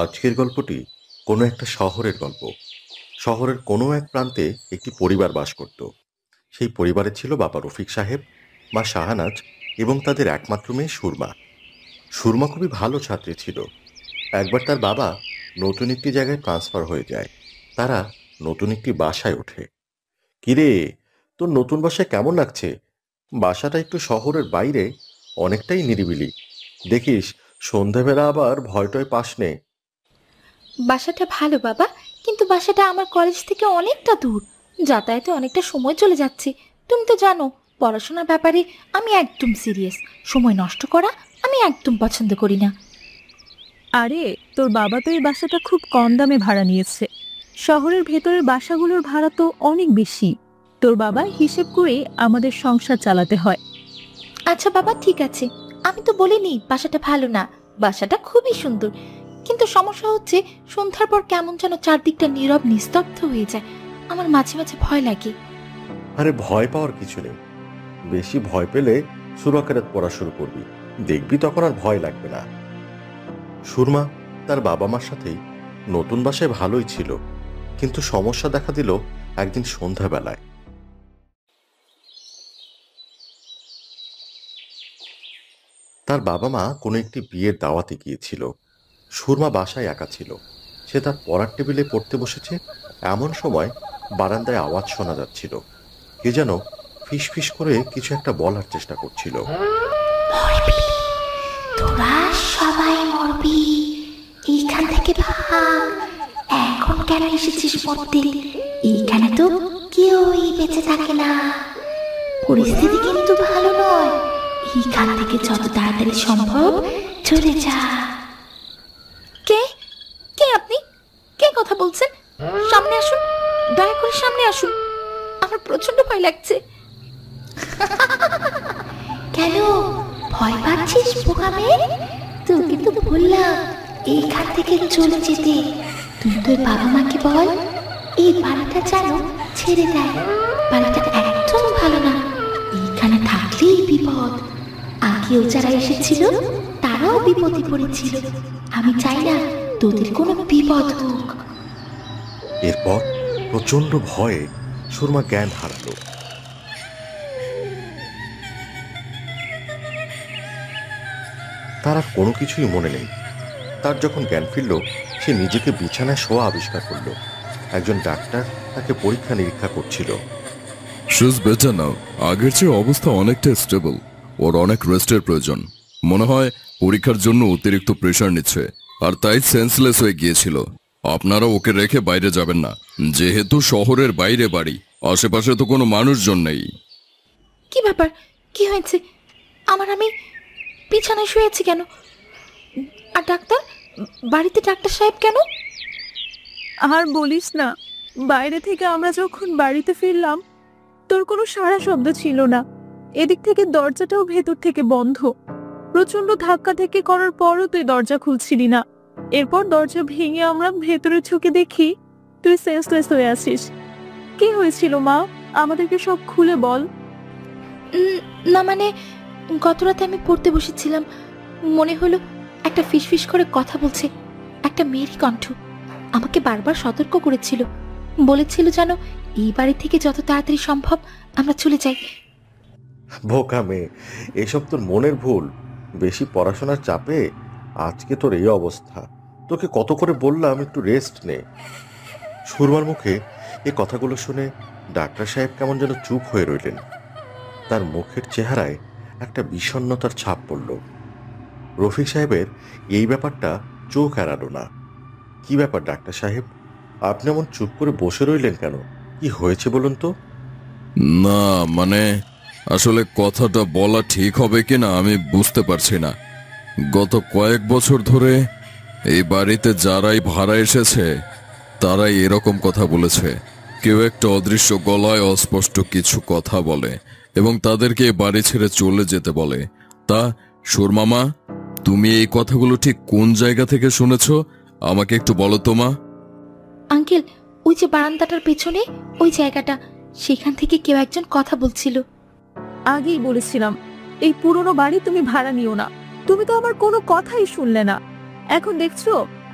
আজকের গল্পটি কোনো একটা শহরের গল্প। শহরের কোনো এক প্রান্তে একটি পরিবার বাস করত। সেই পরিবারে ছিল বাবা রফিক সাহেব, মা শাহানাজ এবং তাদের একমাত্র মেয়ে সুরমা। সুরমা খুবই ভালো ছাত্রী ছিল। একবার তার বাবা নতুন একটি জায়গায় ট্রান্সফার হয়ে যায়। তারা নতুন একটি বাসায় ওঠে। কিরে, তোর নতুন বাসায় কেমন লাগছে? বাসাটা একটু শহরের বাইরে, অনেকটাই নিরিবিলি। দেখিস সন্ধেবেলা আবার ভয়টয় পাস নে। বাসাটা ভালো বাবা, কিন্তু বাসাটা আমার কলেজ থেকে অনেকটা দূর। যাতায়াতে অনেকটা সময় চলে যাচ্ছে। তুমি তো জানো পড়াশোনার ব্যাপারে আমি একদম সিরিয়াস। সময় নষ্ট করা আমি একদম পছন্দ করি না। আরে, তোর বাবা তো এই বাসাটা খুব কম দামে ভাড়া নিয়েছে। শহরের ভেতরের বাসাগুলোর ভাড়া তো অনেক বেশি। তোর বাবা হিসেব করে আমাদের সংসার চালাতে হয়। আচ্ছা বাবা, ঠিক আছে, আমি তো বলিনি বাসাটা ভালো না। বাসাটা খুবই সুন্দর, কিন্তু সমস্যা হচ্ছে সন্ধ্যার পর কেমন যেন চারদিকটা নীরব নিস্তব্ধ হয়ে যায়। আমার মাঝে মাঝে ভয় লাগে। আরে ভয় পাওয়ার কিছু নেই। বেশি ভয় পেলে সুরাকারাত পড়া শুরু করবি, দেখবি তখন আর ভয় লাগবে না। সুরমা তার বাবা মার সাথেই নতুন বাসায় ভালোই ছিল, কিন্তু সমস্যা দেখা দিল একদিন সন্ধ্যাবেলায়। তার বাবা মা কোনো একটি বিয়ের দাওয়াতে গিয়েছিল। সুরমা বাসায় একা ছিল। সে তার পড়ার টেবিলে পড়তে বসেছে। এমন সময় বারান্দায় আওয়াজ শোনা যাচ্ছিল। কে যেন ফিস ফিস করে কিছু একটা বলার চেষ্টা করছিল। তোরা সবাই মরবি, এইখান থেকে ভাগ। এখন কেন এসেছিস পড়তে? এইখানে তো কেউই বেঁচে থাকে না। পরিস্থিতি কিন্তু ভালো নয়। এইখান থেকে যত তাড়াতাড়ি সম্ভব চলে যা। কে কে আপনি? কে কথা বলছেন? সামনে আসুন, দয়া করে সামনে আসুন। আমার প্রচন্ড ভয় লাগছে। কেন ভয় পাচ্ছিস বোকা মেয়ে? তোকে তো বললাম এইখান থেকে চলে যেতে। তুই তোর বাবা মাকে বল এই বাড়িটা যেন ছেড়ে দেয়। বাড়িটা একদম ভালো না, এইখানে থাকলেই বিপদ। আগেও যারা এসেছিল তারাও বিপদে পড়েছিল। আমি চাই না তোদের কোনো বিপদ হোক। এরপর প্রচন্ড ভয়ে সুরমা জ্ঞান হারালো। তার আর কোনো কিছুই মনে নেই। তার যখন জ্ঞান ফিরল, সে নিজেকে বিছানায় শোয়া আবিষ্কার করল। একজন ডাক্তার তাকে পরীক্ষা নিরীক্ষা করছিল। শিজ বেটার নাও, আগের চেয়ে অবস্থা অনেকটা স্টেবল। ওর অনেক রেস্টের প্রয়োজন। মনে হয় পরীক্ষার জন্য অতিরিক্ত প্রেশার নিচ্ছে, আর তাই সেন্সলেস হয়ে গিয়েছিল। আপনারা ওকে রেখে বাইরে যাবেন না, যেহেতু শহরের বাইরে বাড়ি, আশেপাশে তো কোনো মানুষজন নেই। কি ব্যাপার? কি হয়েছে আমার? আমি বিছানায় শুয়ে আছি কেন? আর ডাক্তার, বাড়িতে ডাক্তার সাহেব কেন? আর বলিস না, বাইরে থেকে আমরা যখন বাড়িতে ফিরলাম তোর কোনো সাড়া শব্দ ছিল না। এদিক থেকে দরজাটাও ভেতর থেকে বন্ধ। প্রচন্ড ধাক্কা থেকে করার পরও তুই দরজা খুলছিলি না। এরপর দরজা ভেঙে আমরা ভেতরে ঢুকে দেখি তুই সেন্সলেস হয়ে আছিস। কি হয়েছিল মা? আমাদেরকে সব খুলে বল। না মানে, গত রাতে আমি পড়তে বসেছিলাম। মনে হলো একটা ফিসফিস করে কথা বলছে, একটা মেয়েরই কণ্ঠ। আমাকে বারবার সতর্ক করেছিল, বলেছিল যেন এই বাড়ি থেকে যত তাড়াতাড়ি সম্ভব আমরা চলে যাই। বোকা মেয়ে, এসব তোর মনের ভুল। বেশি পড়াশোনার চাপে আজকে তোর এই অবস্থা। তোকে কত করে বললাম একটু রেস্ট নে। সুরমার মুখে এ কথাগুলো শুনে ডাক্তার সাহেব কেমন যেন চুপ হয়ে রইলেন। তার মুখের চেহারায় একটা বিষণ্ণতার ছাপ পড়ল। রফিক সাহেবের এই ব্যাপারটা চোখ এড়ালো না। কি ব্যাপার ডাক্তার সাহেব, আপনি এমন চুপ করে বসে রইলেন কেন? কি হয়েছে বলুন তো? না মানে, আসলে কথাটা বলা ঠিক হবে কিনা আমি বুঝতে পারছি না। গত কয়েক বছর ধরে এই বাড়িতে যারাই ভাড়া এসেছে তারাই এরকম কথা বলেছে। কেউ একটা অদৃশ্য গলায় অস্পষ্ট কিছু কথা বলে এবং তাদেরকে এই বাড়ি ছেড়ে চলে যেতে বলে। তা সুরমামা, তুমি এই কথাগুলো ঠিক কোন জায়গা থেকে শুনেছ আমাকে একটু বলো তো মা। আঙ্কেল, ওই যে বারান্দাটার পেছনে ওই জায়গাটা, সেখান থেকে কেউ একজন কথা বলছিল। আগেই বলেছিলাম এই পুরনো বাড়ি তুমি ভাড়া নিও না। তুমি তো আমার কোনো কথাই শুনলে না। এখন দেখছো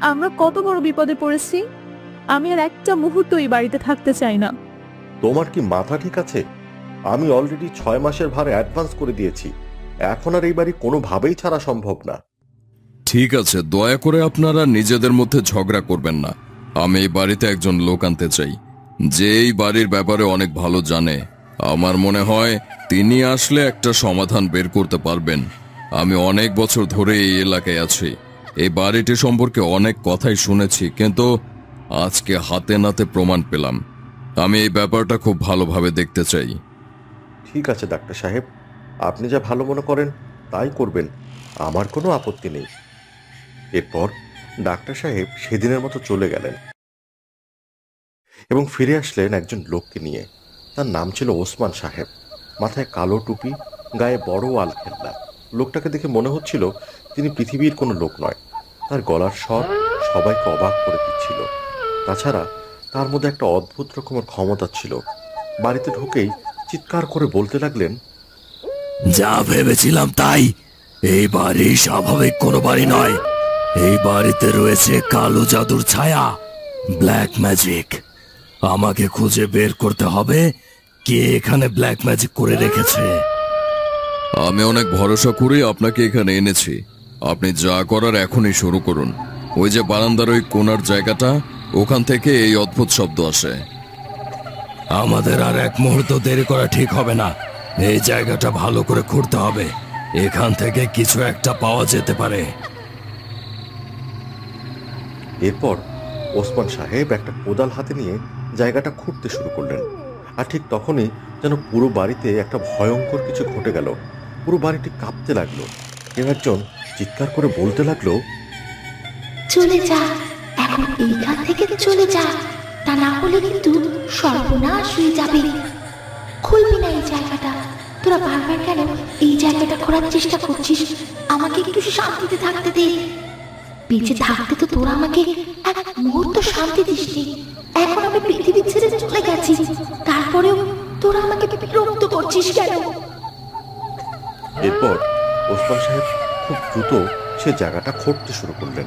আমরা কত বড় বিপদে পড়েছি। আমি আর একটা মুহূর্ত এই বাড়িতে থাকতে চাই না। তোমার কি মাথা ঠিক আছে? আমি অলরেডি 6 মাসের ভার অ্যাডভান্স করে দিয়েছি। এখন আর এই বাড়ি কোনোভাবেই ছাড়া সম্ভব না। ঠিক আছে, দয়া করে আপনারা নিজেদের মধ্যে ঝগড়া করবেন না। আমি এই বাড়িতে একজন লোক আনতে চাই, যে এই বাড়ির ব্যাপারে অনেক ভালো জানে। আমার মনে হয় তিনি আসলে একটা সমাধান বের করতে পারবেন। আমি অনেক বছর ধরে এই এলাকায় আছি, এই বাড়িটি সম্পর্কে অনেক কথাই শুনেছি, কিন্তু আজকে হাতে নাতে প্রমাণ পেলাম। আমি এই ব্যাপারটা খুব ভালোভাবে দেখতে চাই। ঠিক আছে ডাক্তার সাহেব, আপনি যা ভালো মনে করেন তাই করবেন, আমার কোনো আপত্তি নেই। এরপর ডাক্তার সাহেব সেদিনের মতো চলে গেলেন এবং ফিরে আসলেন একজন লোককে নিয়ে। তার নাম ছিল ওসমান সাহেব। মাথায় কালো টুপি, গায়ে বড় আলখেল্লা। লোকটাকে দেখে মনে হচ্ছিল তিনি পৃথিবীর কোনো লোক নয়। তার গলার স্বর সবাইকে অবাক করে দিচ্ছিল। তাছাড়া তার মধ্যে একটা অদ্ভুত রকমের ক্ষমতা ছিল। বাড়িতে ঢুকেই চিৎকার করে বলতে লাগলেন, যা ভেবেছিলাম তাই। এই বাড়ি স্বাভাবিক কোনো বাড়ি নয়। এই বাড়িতে রয়েছে কালো জাদুর ছায়া, ব্ল্যাক ম্যাজিক। আমাকে খুঁজে বের করতে হবে কে এখানে ব্ল্যাক ম্যাজিক করে রেখেছে। আমি অনেক ভরসা করে আপনাকে এখানে এনেছি। আপনি যা করার এখনই শুরু করুন। ওই যে বারান্দার ওই কোণার জায়গাটা, ওখান থেকে এই অদ্ভুত শব্দ আসে। আমাদের আর এক মুহূর্ত দেরি করা ঠিক হবে না। এই জায়গাটা ভালো করে খুঁড়তে হবে। এখান থেকে কিছু একটা পাওয়া যেতে পারে। এরপর ওসমান সাহেব একটা কোদাল হাতে নিয়ে জায়গাটা খুঁড়তে শুরু করলেন। আর ঠিক তখনই যেন পুরো বাড়িতে একটা ভয়ঙ্কর কিছু ঘটে গেল। পুরো বাড়িটি কাঁপতে লাগলো। কেউ একজন চিৎকার করে বলতে লাগলো, চলে যা, এখন এইখান থেকে চলে যা, তা না হলে কিন্তু সর্বনাশ হয়ে যাবে। খুলবি না এই জায়গাটা। তোরা বারবার কেন এই জায়গাটা খোঁড়ার চেষ্টা করছিস? আমাকে একটু শান্তিতে থাকতে দে। বেঁচে থাকতে তো তোরা আমাকে এক মুহূর্ত শান্তি দিসনি। এখন আমি পৃথিবী ছেড়ে চলে গেছি, তারপরেও তোরা আমাকে বিরক্ত করছিস কেন? এরপর ওসমান সাহেব খুব দ্রুত সে জায়গাটা খুঁড়তে শুরু করলেন।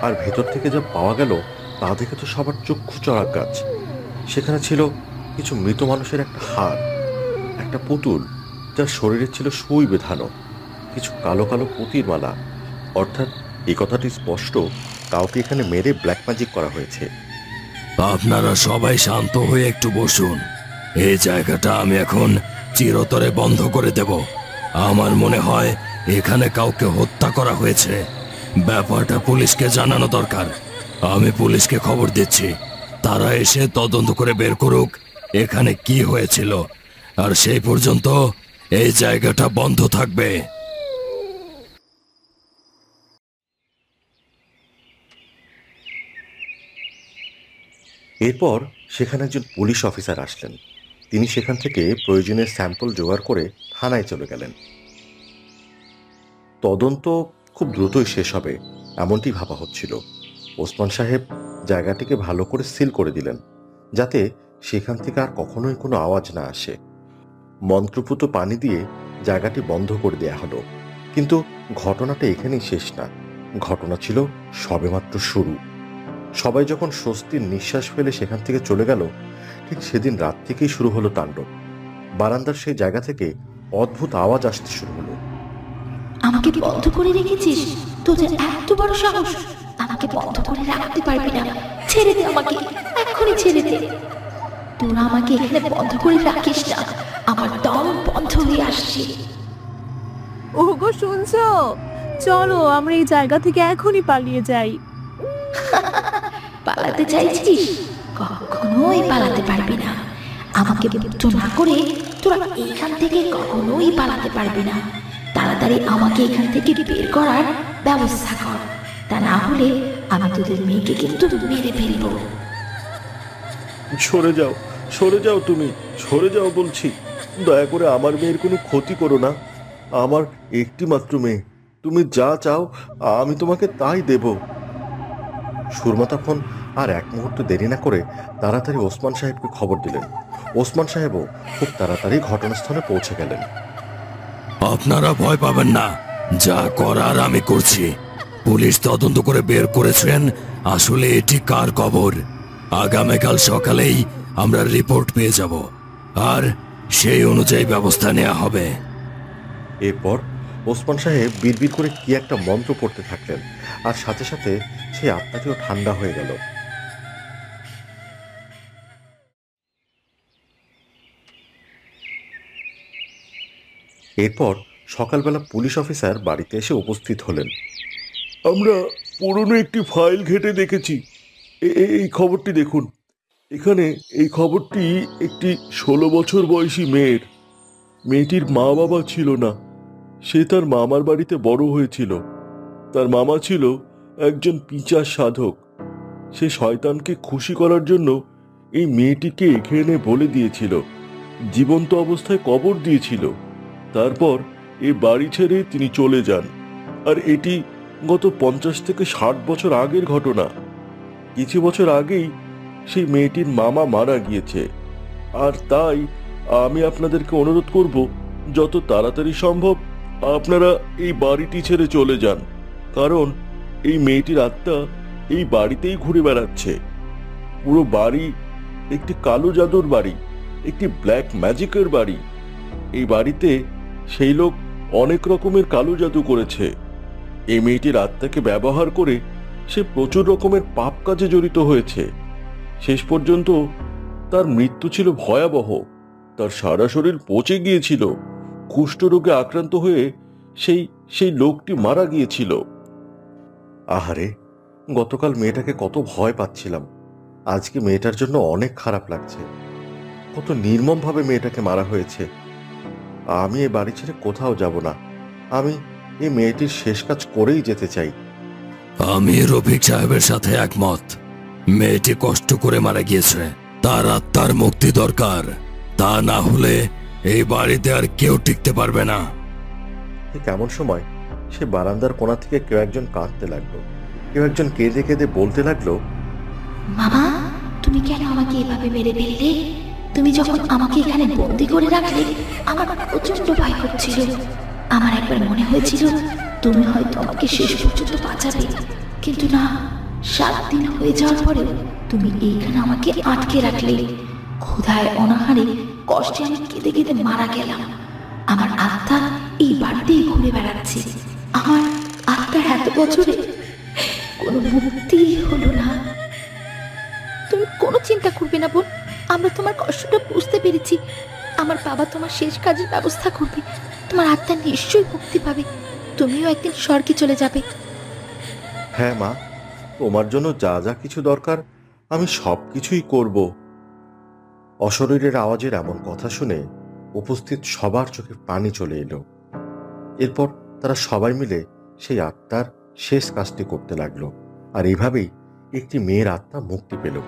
আর ভেতর থেকে যা পাওয়া গেল তা দেখে তো সবার চক্ষু চড়াক গাছ। সেখানে ছিল কিছু মৃত মানুষের একটা হাড়, একটা পুতুল যার শরীরে ছিল সুই বেঁধানো, কিছু কালো কালো পুঁতির মালা। অর্থাৎ এই কথাটি স্পষ্ট, কাউকে এখানে মেরে ব্ল্যাক ম্যাজিক করা হয়েছে। আপনারা সবাই শান্ত হয়ে একটু বসুন। এই জায়গাটা আমি এখন চিরতরে বন্ধ করে দেব। আমার মনে হয় এখানে কাউকে হত্যা করা হয়েছে। ব্যাপারটা পুলিশকে জানানো দরকার। আমি পুলিশকে খবর দিচ্ছি, তারা এসে তদন্ত করে বের করুক এখানে কি হয়েছিল। আর সেই পর্যন্ত এই জায়গাটা বন্ধ থাকবে। এরপর সেখানে একজন পুলিশ অফিসার আসলেন। তিনি সেখান থেকে প্রয়োজনীয় স্যাম্পল জোগাড় করে থানায় চলে গেলেন। তদন্ত খুব দ্রুতই শেষ হবে এমনটি ভাবা হচ্ছিল। ওসমান সাহেব জায়গাটিকে ভালো করে সিল করে দিলেন, যাতে সেখান থেকে আর কখনোই কোনো আওয়াজ না আসে। মন্ত্রপুত পানি দিয়ে জায়গাটি বন্ধ করে দেয়া হলো। কিন্তু ঘটনাটা এখানেই শেষ না, ঘটনা ছিল সবেমাত্র শুরু। সবাই যখন স্বস্তির নিঃশ্বাস ফেলে সেখান থেকে চলে গেল, ঠিক সেদিন রাত থেকেই শুরু হলো তাণ্ডব। বারান্দার সেই জায়গা থেকে অদ্ভুত আওয়াজ আসতে শুরু হলো। আমাকে বন্ধ করে রেখেছিস? তোদের এত বড় সাহস! আমাকে বন্ধ করে রাখতে পারবি না। ছেড়ে দে আমাকে, এক্ষুনি ছেড়ে দে। তোরা আমাকে এখানে বন্ধ করে রাখিস না, আমার দম বন্ধ হয়ে আসছে। ওগো শুনছো? চলো আমরা এই জায়গা থেকে এখনই পালিয়ে যাই। পালাতে চাইছিস? কখনোই পালাতে পারবি না। আমাকে মুক্ত না করে তোরা এখান থেকে কখনোই পালাতে পারবি না। তাড়াতাড়ি আমাকে এখান থেকে বের করার ব্যবস্থা কর, তা না হলে আমি তোদের মেয়েকে কিন্তু মেরে ফেলবো। সরে যাও, সরে যাও, তুমি সরে যাও বলছি। দয়া করে আমার মেয়ের কোনো ক্ষতি করো না। আমার একটি মাত্র মেয়ে, তুমি যা চাও আমি তোমাকে তাই দেব। সুরমা তখন আর এক মুহূর্ত দেরি না করে তাড়াতাড়ি ওসমান সাহেবকে খবর দিলেন। ওসমান সাহেবও খুব তাড়াতাড়ি ঘটনাস্থলে পৌঁছে গেলেন। আপনারা ভয় পাবেন না, যা করার আমি করছি। পুলিশ তদন্ত করে বের করেছেন আসলে এটি কার কবর। আগামীকাল সকালেই আমরা রিপোর্ট পেয়ে যাব, আর সেই অনুযায়ী ব্যবস্থা নেওয়া হবে। এরপর ওসমান সাহেব বিড়বিড় করে কি একটা মন্ত্র পড়তে থাকলেন, আর সাথে সাথে সেই আত্মাটিও ঠান্ডা হয়ে গেল। এরপর সকালবেলা পুলিশ অফিসার বাড়িতে এসে উপস্থিত হলেন। আমরা পুরনো একটি ফাইল ঘেঁটে দেখেছি। এই খবরটি দেখুন। এখানে এই খবরটি একটি 16 বছর বয়সী মেয়ের। মেয়েটির মা বাবা ছিল না। সে তার মামার বাড়িতে বড় হয়েছিল। তার মামা ছিল একজন পিচার সাধক। সে শয়তানকে খুশি করার জন্য এই মেয়েটিকে এখানে বলে দিয়েছিল, জীবন্ত অবস্থায় কবর দিয়েছিল। তারপর এই বাড়ি ছেড়ে তিনি চলে যান। আর এটি গত 50 থেকে 60 বছর আগের ঘটনা। কিছু বছর আগেই সেই মেয়েটির মামা মারা গিয়েছে। আর তাই আমি আপনাদেরকে অনুরোধ করব, যত তাড়াতাড়ি সম্ভব আপনারা এই বাড়িটি ছেড়ে চলে যান, কারণ এই মেয়েটির আত্মা এই বাড়িতেই ঘুরে বেড়াচ্ছে। পুরো বাড়ি একটি কালো জাদুর বাড়ি, একটি ব্ল্যাক ম্যাজিকের বাড়ি। এই বাড়িতে সেই লোক অনেক রকমের কালো জাদু করেছে। এই মেয়েটির আত্মাকে ব্যবহার করে সে প্রচুর রকমের পাপ কাজে জড়িত হয়েছে। শেষ পর্যন্ত তার মৃত্যু ছিল ভয়াবহ। তার সারা শরীর পচে গিয়েছিল। কুষ্ঠরোগে আক্রান্ত হয়ে সেই লোকটি মারা গিয়েছিল। আহারে, গতকাল মেয়েটাকে কত ভয় পাচ্ছিলাম, আজকে মেয়েটার জন্য অনেক খারাপ লাগছে। কত নির্মমভাবে মেয়েটাকে মারা হয়েছে। আমি এ বাড়ি ছেড়ে কোথাও যাব না। আমি এই মেয়েটির শেষ কাজ করেই যেতে চাই। আমি রফিক সাহেবের সাথে একমত। মেয়েটি কষ্ট করে মারা গিয়েছে, তার আত্মার মুক্তি দরকার। তা না হলে এই বাড়িতে আর কেউ টিকতে পারবে না। ঠিক এমন সময় সে বারান্দার কোণা থেকে কেউ একজন কাঁদতে লাগলো। কেউ একজন কেঁদে কেঁদে বলতে লাগলো, মামা, তুমি কেন আমাকে এভাবে মেরে ফেললে? তুমি যখন আমাকে এখানে বন্দি করে রাখলে আমার প্রচন্ড ভয় হচ্ছিল। আমার একবার মনে হয়েছিল তুমি হয়তো আমাকে শেষ পর্যন্ত বাঁচাবে, কিন্তু না, 7 দিন হয়ে যাওয়ার পরে তুমি এইখানে আমাকে আটকে রাখলে। ক্ষুধায় অনাহারে কষ্টে আমি কেঁদে কেঁদে মারা গেলাম। আমার আত্মা এই বাড়িতেই ঘুরে বেড়াচ্ছে। আমার আত্মার এত বছরে কোনো মুক্তি হলো না। তুমি কোনো চিন্তা করবে না বোন, আমরা তোমার কষ্টটা বুঝতে পেরেছি। আমার বাবা তোমার শেষ কাজের ব্যবস্থা করবে। তোমার আত্মা নিশ্চয়ই মুক্তি পাবে। তুমিও একদিন স্বর্গে চলে যাবে। হ্যাঁ মা, তোমার জন্য যা যা কিছু দরকার আমি সব কিছুই করব। অশরীরের আওয়াজের এমন কথা শুনে উপস্থিত সবার চোখে পানি চলে এলো। এরপর তারা সবাই মিলে সেই আত্মার শেষ কাজটি করতে লাগলো। আর এইভাবেই একটি মেয়ের আত্মা মুক্তি পেল।